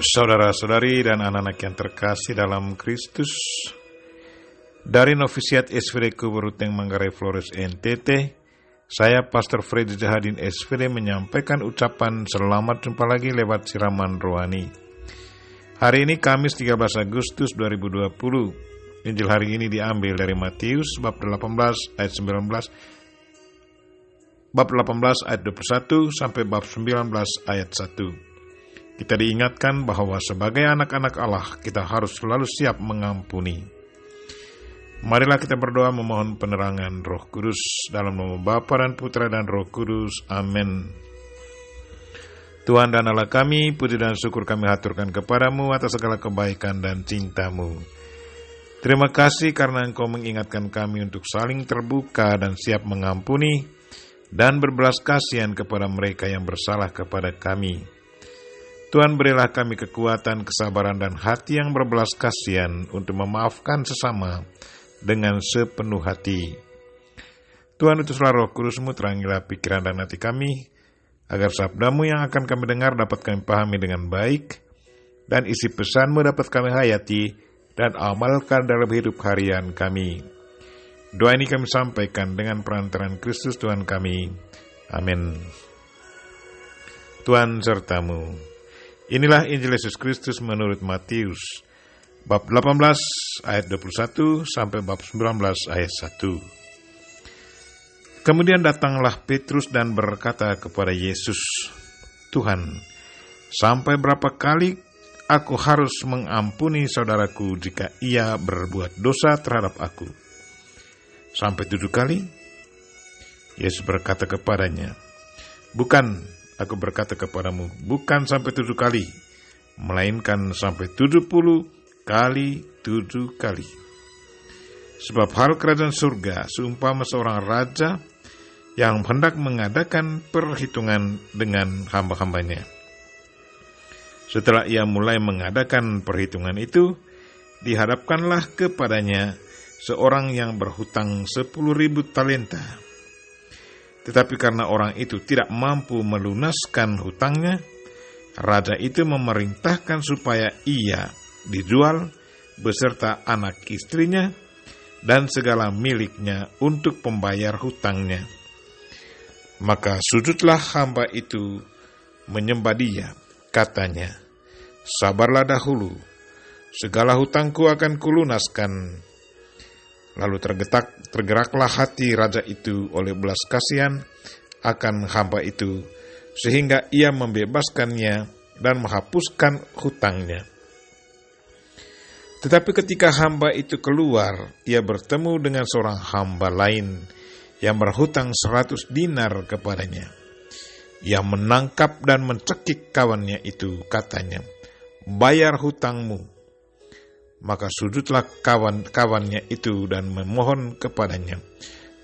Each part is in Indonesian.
Saudara-saudari dan anak-anak yang terkasih dalam Kristus, dari Novisiat SVD Kuburuteng Manggarai Flores NTT, saya Pastor Freddy Jahadin SVD menyampaikan ucapan selamat jumpa lagi lewat siraman rohani. Hari ini Kamis 13 Agustus 2020. Injil hari ini diambil dari Matius bab 18 ayat 21 sampai bab 19 ayat 1. Kita diingatkan bahwa sebagai anak-anak Allah, kita harus selalu siap mengampuni. Marilah kita berdoa memohon penerangan Roh Kudus dalam nama Bapa dan Putra dan Roh Kudus. Amin. Tuhan dan Allah kami, puji dan syukur kami haturkan kepadamu atas segala kebaikan dan cintamu. Terima kasih karena Engkau mengingatkan kami untuk saling terbuka dan siap mengampuni dan berbelas kasihan kepada mereka yang bersalah kepada kami. Tuhan, berilah kami kekuatan, kesabaran, dan hati yang berbelas kasihan untuk memaafkan sesama dengan sepenuh hati. Tuhan, utuslah Roh Kudus-Mu, terangilah pikiran dan hati kami, agar sabda-Mu yang akan kami dengar dapat kami pahami dengan baik, dan isi pesan-Mu dapat kami hayati dan amalkan dalam hidup harian kami. Doa ini kami sampaikan dengan perantaraan Kristus Tuhan kami. Amin. Tuhan sertamu. Inilah Injil Yesus Kristus menurut Matius, bab 18 ayat 21 sampai bab 19 ayat 1. Kemudian datanglah Petrus dan berkata kepada Yesus, "Tuhan, sampai berapa kali aku harus mengampuni saudaraku jika ia berbuat dosa terhadap aku? Sampai 7 kali?" Yesus berkata kepadanya, "Bukan, aku berkata kepadamu, bukan sampai 7 kali, melainkan sampai 70 kali 7 kali. Sebab hal kerajaan surga seumpama seorang raja yang hendak mengadakan perhitungan dengan hamba-hambanya. Setelah ia mulai mengadakan perhitungan itu, dihadapkanlah kepadanya seorang yang berhutang 10.000 talenta. Tetapi karena orang itu tidak mampu melunaskan hutangnya, raja itu memerintahkan supaya ia dijual beserta anak istrinya dan segala miliknya untuk pembayar hutangnya. Maka sujudlah hamba itu menyembah dia, katanya, 'Sabarlah dahulu, segala hutangku akan kulunaskan.' Lalu tergeraklah hati raja itu oleh belas kasihan akan hamba itu, sehingga ia membebaskannya dan menghapuskan hutangnya. Tetapi ketika hamba itu keluar, ia bertemu dengan seorang hamba lain yang berhutang 100 dinar kepadanya. Ia menangkap dan mencekik kawannya itu, katanya, 'Bayar hutangmu.' Maka sujudlah kawan-kawannya itu dan memohon kepadanya,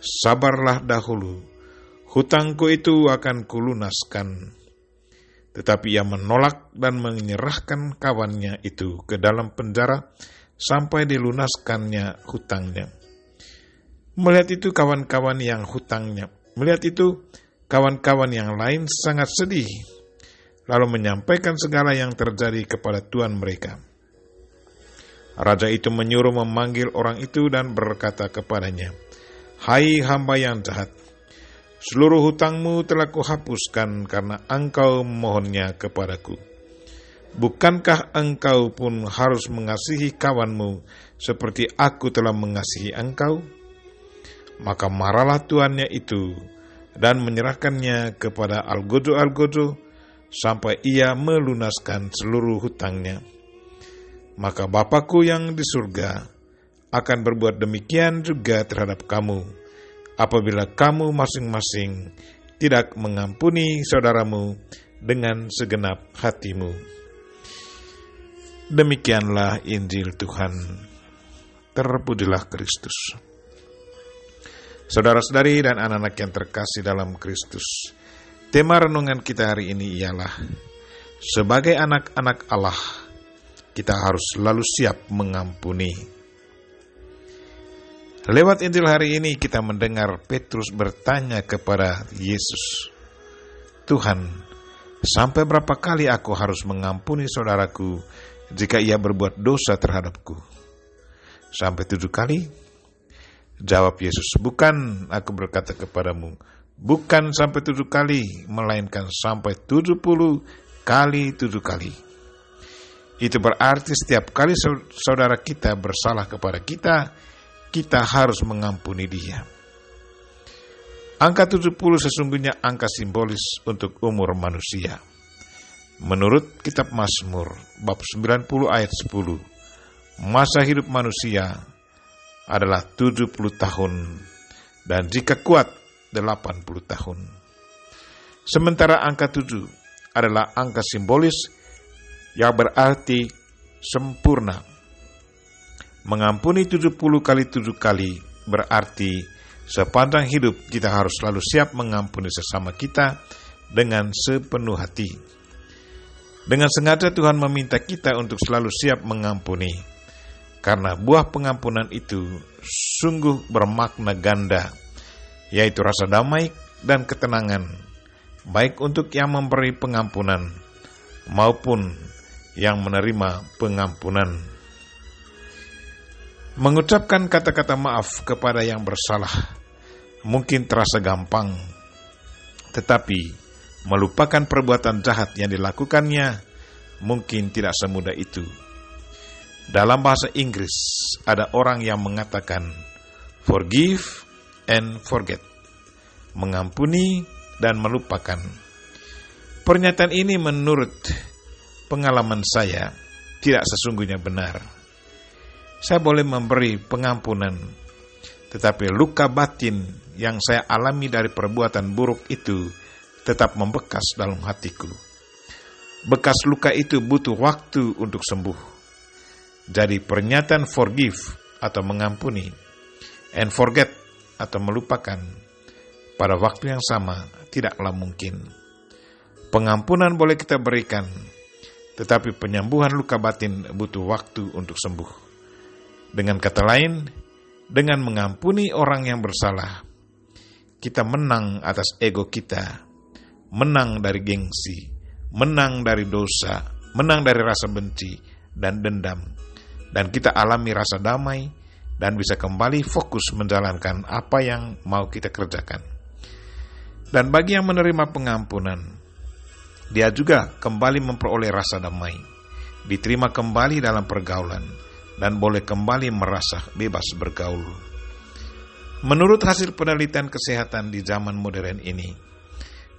'Sabarlah dahulu, hutangku itu akan kulunaskan.' Tetapi ia menolak dan menyerahkan kawannya itu ke dalam penjara sampai dilunaskannya hutangnya. Melihat itu kawan-kawan yang lain sangat sedih, lalu menyampaikan segala yang terjadi kepada tuan mereka. Raja itu menyuruh memanggil orang itu dan berkata kepadanya, 'Hai hamba yang jahat, seluruh hutangmu telah kuhapuskan karena engkau memohonnya kepadaku. Bukankah engkau pun harus mengasihi kawanmu seperti aku telah mengasihi engkau?' Maka marahlah tuannya itu dan menyerahkannya kepada algojo-algojo sampai ia melunaskan seluruh hutangnya. Maka Bapakku yang di surga akan berbuat demikian juga terhadap kamu, apabila kamu masing-masing tidak mengampuni saudaramu dengan segenap hatimu." Demikianlah Injil Tuhan. Terpujilah Kristus. Saudara-saudari dan anak-anak yang terkasih dalam Kristus, tema renungan kita hari ini ialah, sebagai anak-anak Allah, kita harus selalu siap mengampuni. Lewat Injil hari ini kita mendengar Petrus bertanya kepada Yesus, "Tuhan, Sampai berapa kali aku harus mengampuni saudaraku jika ia berbuat dosa terhadapku? Sampai 7 kali? Jawab Yesus, bukan, aku berkata kepadamu, bukan sampai 7 kali, melainkan sampai 70 kali 7 kali. Itu berarti setiap kali saudara kita bersalah kepada kita, kita harus mengampuni dia. Angka 70 sesungguhnya angka simbolis untuk umur manusia. Menurut kitab Mazmur, bab 90 ayat 10, masa hidup manusia adalah 70 tahun, dan jika kuat 80 tahun. Sementara angka 7 adalah angka simbolis yang berarti sempurna. Mengampuni 70 kali 7 kali berarti sepanjang hidup kita harus selalu siap mengampuni sesama kita dengan sepenuh hati. Dengan sengaja Tuhan meminta kita untuk selalu siap mengampuni, karena buah pengampunan itu sungguh bermakna ganda, yaitu rasa damai dan ketenangan, baik untuk yang memberi pengampunan maupun yang menerima pengampunan. Mengucapkan kata-kata maaf kepada yang bersalah mungkin terasa gampang, tetapi melupakan perbuatan jahat yang dilakukannya mungkin tidak semudah itu. Dalam bahasa Inggris ada orang yang mengatakan forgive and forget, mengampuni dan melupakan. Pernyataan ini menurut pengalaman saya tidak sesungguhnya benar. Saya boleh memberi pengampunan, tetapi luka batin yang saya alami dari perbuatan buruk itu tetap membekas dalam hatiku. Bekas luka itu butuh waktu untuk sembuh. Jadi pernyataan forgive atau mengampuni, and forget atau melupakan pada waktu yang sama tidaklah mungkin. Pengampunan boleh kita berikan, tetapi penyembuhan luka batin butuh waktu untuk sembuh. Dengan kata lain, dengan mengampuni orang yang bersalah, kita menang atas ego kita, menang dari gengsi, menang dari dosa, menang dari rasa benci dan dendam, dan kita alami rasa damai dan bisa kembali fokus menjalankan apa yang mau kita kerjakan. Dan bagi yang menerima pengampunan, dia juga kembali memperoleh rasa damai, diterima kembali dalam pergaulan, dan boleh kembali merasa bebas bergaul. Menurut hasil penelitian kesehatan di zaman modern ini,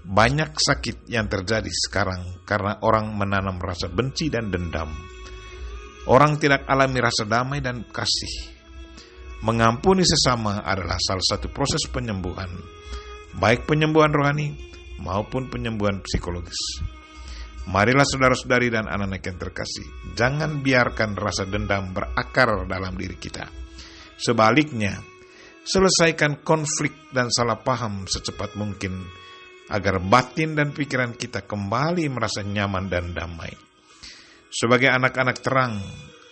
banyak sakit yang terjadi sekarang karena orang menanam rasa benci dan dendam. Orang tidak alami rasa damai dan kasih. Mengampuni sesama adalah salah satu proses penyembuhan, baik penyembuhan rohani maupun penyembuhan psikologis. Marilah saudara-saudari dan anak-anak yang terkasih, jangan biarkan rasa dendam berakar dalam diri kita. Sebaliknya, selesaikan konflik dan salah paham secepat mungkin, agar batin dan pikiran kita kembali merasa nyaman dan damai. Sebagai anak-anak terang,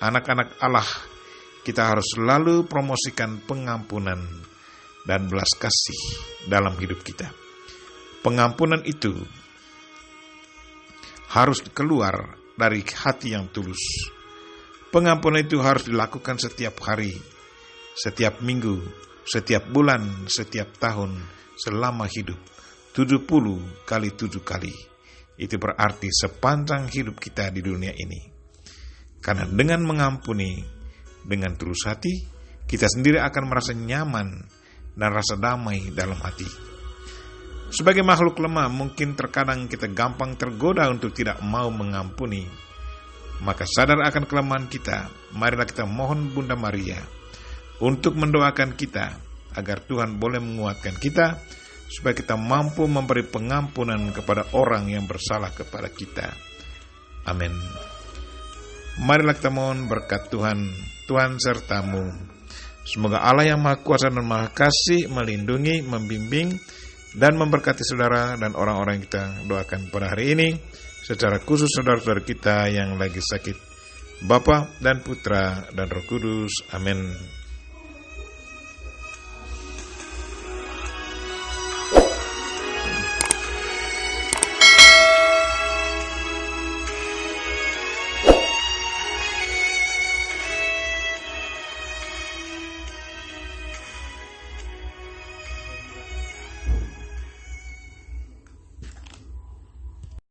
anak-anak Allah, kita harus selalu promosikan pengampunan dan belas kasih dalam hidup kita. Pengampunan itu harus keluar dari hati yang tulus. Pengampunan itu harus dilakukan setiap hari, setiap minggu, setiap bulan, setiap tahun, selama hidup. 70 kali 7 kali. Itu berarti sepanjang hidup kita di dunia ini. Karena dengan mengampuni, dengan tulus hati, kita sendiri akan merasa nyaman dan rasa damai dalam hati. Sebagai makhluk lemah, mungkin terkadang kita gampang tergoda untuk tidak mau mengampuni. Maka sadar akan kelemahan kita, marilah kita mohon Bunda Maria untuk mendoakan kita agar Tuhan boleh menguatkan kita supaya kita mampu memberi pengampunan kepada orang yang bersalah kepada kita. Amin. Marilah kita mohon berkat Tuhan, Tuhan sertamu. Semoga Allah yang Maha Kuasa dan Maha Kasih melindungi, membimbing, dan memberkati saudara dan orang-orang yang kita doakan pada hari ini, secara khusus saudara-saudara kita yang lagi sakit, Bapa dan Putra dan Roh Kudus. Amin.